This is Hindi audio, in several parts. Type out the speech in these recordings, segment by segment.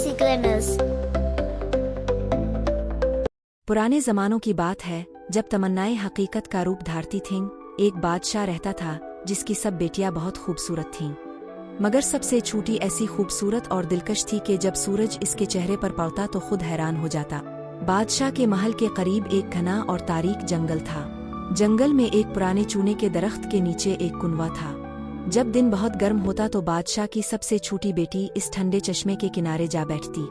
Siglenners। पुराने जमानों की बात है जब तमन्नाएं हकीकत का रूप धारती थीं। एक बादशाह रहता था जिसकी सब बेटियां बहुत खूबसूरत थीं, मगर सबसे छोटी ऐसी खूबसूरत और दिलकश थी कि जब सूरज इसके चेहरे पर पड़ता तो खुद हैरान हो जाता। बादशाह के महल के करीब एक घना और तारीक जंगल था। जंगल में एक पुराने चूने के दरख्त के नीचे एक कुनवा था। जब दिन बहुत गर्म होता तो बादशाह की सबसे छोटी बेटी इस ठंडे चश्मे के किनारे जा बैठती।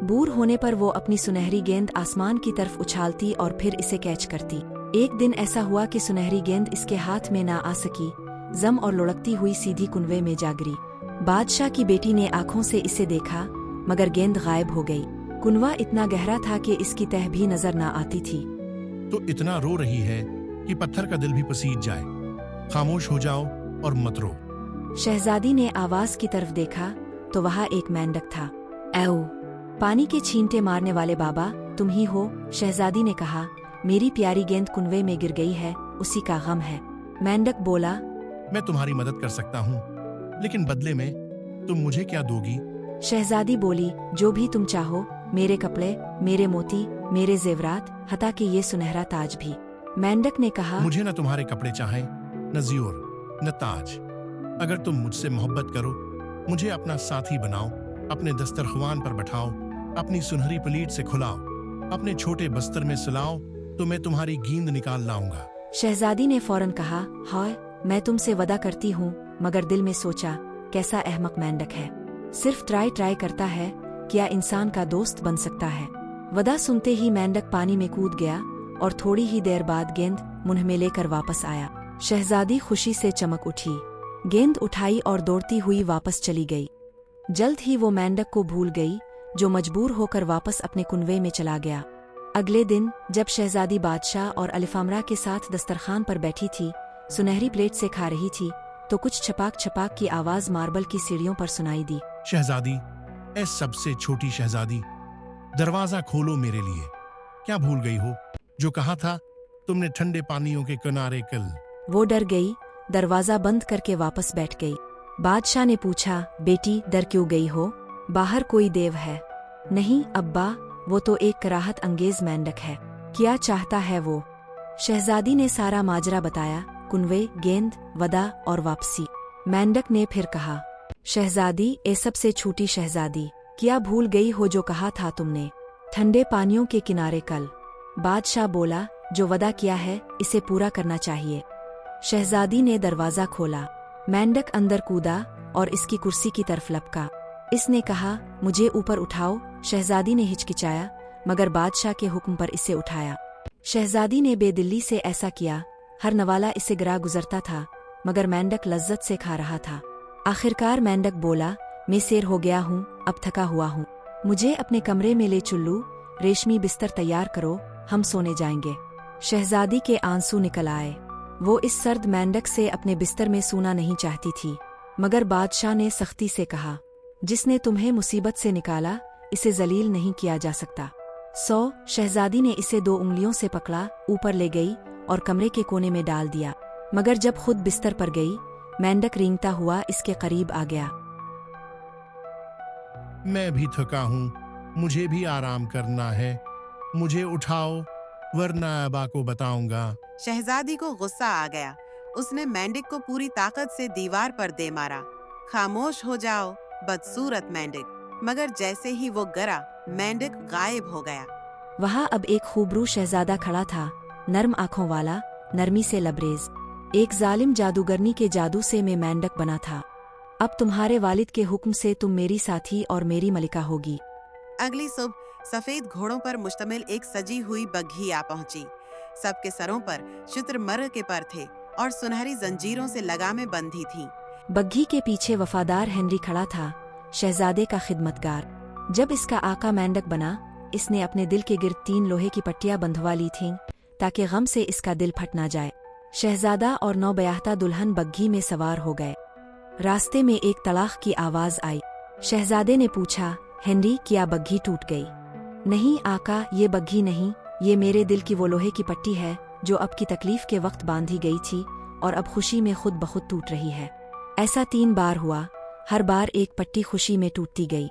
बूढ़ होने पर वो अपनी सुनहरी गेंद आसमान की तरफ उछालती और फिर इसे कैच करती। एक दिन ऐसा हुआ कि सुनहरी गेंद इसके हाथ में ना आ सकी। जम और लुढ़कती हुई सीधी कुनवे में जा गिरी। बादशाह की बेटी ने आंखों से इसे देखा, मगर गेंद गायब हो गई। कुनवा इतना गहरा था कि इसकी तह भी नजर ना आती थी। तो इतना रो रही है कि पत्थर का दिल भी पसीज जाए। खामोश हो जाओ और मत रो। शहजादी ने आवाज की तरफ देखा तो वहाँ एक मेंढक था। ऐऊ, पानी के छींटे मारने वाले बाबा, तुम ही हो? शहजादी ने कहा, मेरी प्यारी गेंद कुनवे में गिर गई है, उसी का गम है। मेंढक बोला, मैं तुम्हारी मदद कर सकता हूँ, लेकिन बदले में तुम मुझे क्या दोगी? शहजादी बोली, जो भी तुम चाहो, मेरे कपड़े, मेरे मोती, मेरे जेवरात, हता कि ये सुनहरा ताज भी। मेंढक ने कहा, मुझे न तुम्हारे कपड़े चाहें, न ज़्योर, न ताज। अगर तुम मुझसे मोहब्बत करो, मुझे अपना साथी बनाओ, अपने दस्तरख्वान पर बैठाओ, अपनी सुनहरी पलीट से खुलाओ, अपने छोटे बस्तर में सुलाओ, तो मैं तुम्हारी गेंद निकाल लाऊंगा। शहजादी ने फौरन कहा, हाय, मैं तुमसे वादा करती हूँ, मगर दिल में सोचा, कैसा अहमक मेंढक है, सिर्फ ट्राई करता है, क्या इंसान का दोस्त बन सकता है? वादा सुनते ही मेंढक पानी में कूद गया और थोड़ी ही देर बाद गेंद मुंह में लेकर वापस आया। शहजादी खुशी से चमक उठी, गेंद उठाई और दौड़ती हुई वापस चली गई। जल्द ही वो मेंढक को भूल गई, जो मजबूर होकर वापस अपने कुनवे में चला गया। अगले दिन जब शहजादी बादशाह और अलिफामरा के साथ दस्तरखान पर बैठी थी, सुनहरी प्लेट से खा रही थी, तो कुछ छपाक छपाक की आवाज मार्बल की सीढ़ियों पर सुनाई दी। शहजादी, ऐ सबसे छोटी शहजादी, दरवाजा खोलो मेरे लिए। क्या भूल गई हो जो कहा था तुमने ठंडे पानियों के किनारे कल? वो डर गई, दरवाजा बंद करके वापस बैठ गई। बादशाह ने पूछा, बेटी डर क्यों गई हो? बाहर कोई देव है? नहीं अब्बा, वो तो एक कराहत अंगेज मेंढक है। क्या चाहता है वो? शहजादी ने सारा माजरा बताया, कुनवे, गेंद, वदा और वापसी। मेंढक ने फिर कहा, शहजादी, ए सबसे छोटी शहजादी, क्या भूल गई हो जो कहा था तुमने ठंडे पानियों के किनारे कल? बादशाह बोला, जो वदा किया है इसे पूरा करना चाहिए। शहजादी ने दरवाजा खोला। मेंढक अंदर कूदा और इसकी कुर्सी की तरफ लपका। इसने कहा, मुझे ऊपर उठाओ। शहजादी ने हिचकिचाया, मगर बादशाह के हुक्म पर इसे उठाया। शहजादी ने बेदिली से ऐसा किया। हर नवाला इसे गिरा गुजरता था, मगर मेंढक लज्जत से खा रहा था। आखिरकार मेंढक बोला, मैं शेर हो गया हूँ, अब थका हुआ हूँ, मुझे अपने कमरे में ले चुल्लू, रेशमी बिस्तर तैयार करो, हम सोने जाएंगे। शहजादी के आंसू निकल आए। वो इस सर्द मेंढक से अपने बिस्तर में सोना नहीं चाहती थी, मगर बादशाह ने सख्ती से कहा, जिसने तुम्हें मुसीबत से निकाला, इसे जलील नहीं किया जा सकता। शहजादी ने इसे 2 उंगलियों से पकड़ा, ऊपर ले गई और कमरे के कोने में डाल दिया। मगर जब खुद बिस्तर पर गई, मेंढक रेंगता हुआ इसके करीब आ गया। मैं भी थका हूँ, मुझे भी आराम करना है, मुझे उठाओ, वरना अबा को बताऊंगा। शहजादी को गुस्सा आ गया। उसने मेंढक को पूरी ताकत से दीवार पर दे मारा। खामोश हो जाओ, बदसूरत मेंढक। मगर जैसे ही वो गिरा, मेंढक गायब हो गया। वहाँ अब एक खूबरू शहजादा खड़ा था, नर्म आंखों वाला, नरमी से लबरेज। एक जालिम जादूगरनी के जादू से मैं मेंढक बना था। अब तुम्हारे वालिद के हुक्म से तुम मेरी साथी और मेरी मलिका होगी। अगली सुबह सफेद घोड़ों पर मुश्तमिल एक सजी हुई बग्घी आ पहुंची। सबके सरों पर शुतुरमुर्ग के पर थे और सुनहरी जंजीरों से लगामें बंधी थीं। बग्घी के पीछे वफादार हेनरी खड़ा था, शहजादे का खिदमतगार। जब इसका आका मेंढक बना, इसने अपने दिल के गिर्द 3 लोहे की पट्टियां बंधवा ली थीं, ताकि गम से इसका दिल फट ना जाए। शहजादा और नौबयाहता दुल्हन बग्घी में सवार हो गए। रास्ते में एक तड़ाक की आवाज आई। शहजादे ने पूछा, हेनरी, क्या बग्घी टूट गई? नहीं आका, ये बग्घी नहीं, ये मेरे दिल की वो लोहे की पट्टी है जो अब की तकलीफ के वक्त बांधी गई थी और अब खुशी में खुद ब खुद टूट रही है। ऐसा 3 बार हुआ, हर बार एक पट्टी खुशी में टूटती गई।